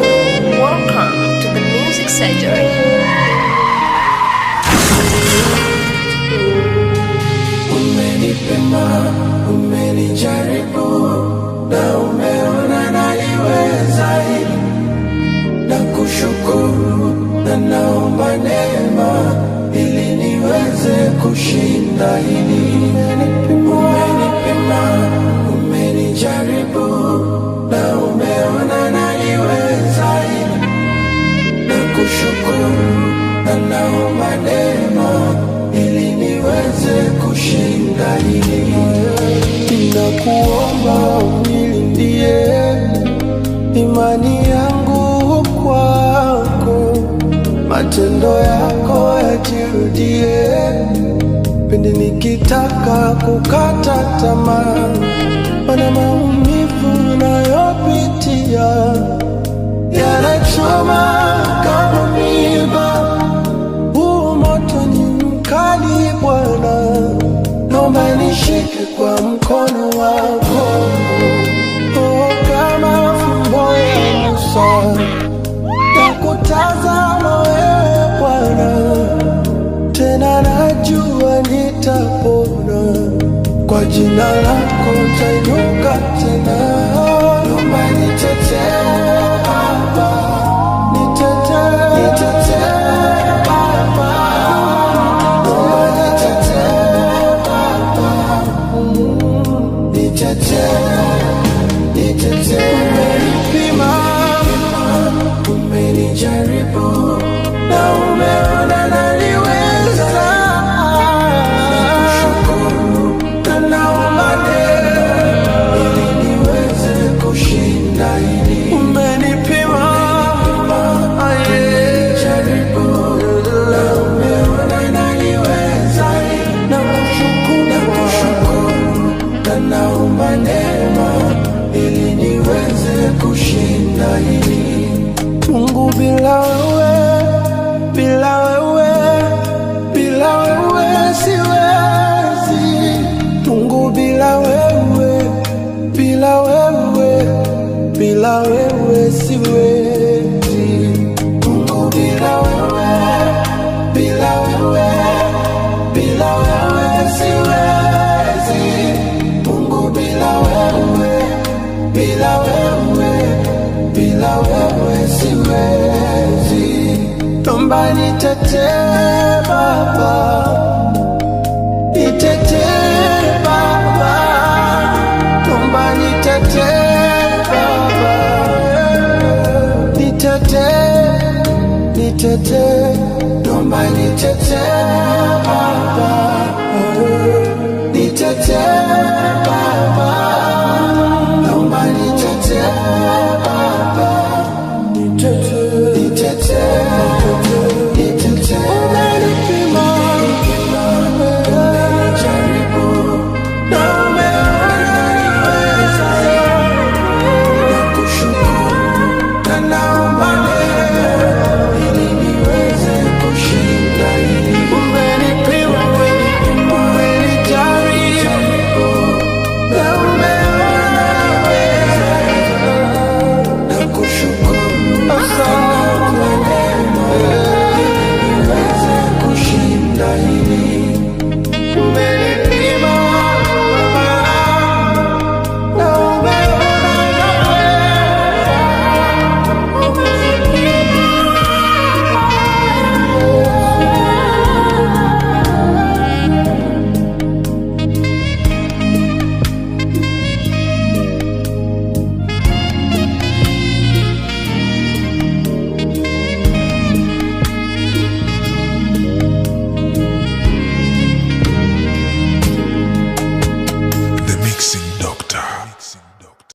Welcome to the Music Surgery. Umenipima, umenijaribu na umeona naliweza hili, na kushukuru na naomba neema ili niweze kushinda hili. Umenipima, umenijaribu na umeona naliweza hili, na kushukuru na naomba neema ili niweze kushinda hili. Ninakuomba unilindie imani yangu kwako, matendo yako yajirudie pindi nikitaka kukata tamaa, mana maumivu nayopitia yanachoma kama miba. Huu moto ni mkali Bwana, naomba nishike kwa mkono wako. Oh, kama fimbo ya Musa nakutazama wewe Bwana, tena najua nitapona, kwa jina lako nitainuka tena. Naomba nitetee Baba, nitetee Baba, naomba nitetee Baba, nitetee. Umenipima, umenijaribu na umeona naliweza, nakushukuru na naomba neema ili niweze kushinda hili. Umenipima, umenijaribu na umeona naliweza, nakushukuru na naomba neema ili niweze kushinda hili. Mungu, bila wewe, bila wewe, bila wewe siwezi. Mungu, bila wewe, bila wewe, bila wewe siwezi. Mungu, bila wewe, bila wewe, bila wewe siwezi. Mungu, bila wewe, bila wewe, bila wewe siwezi. Naomba nitetee Baba, nitetee Baba, naomba nitetee Baba, nitetee, naomba nitetee.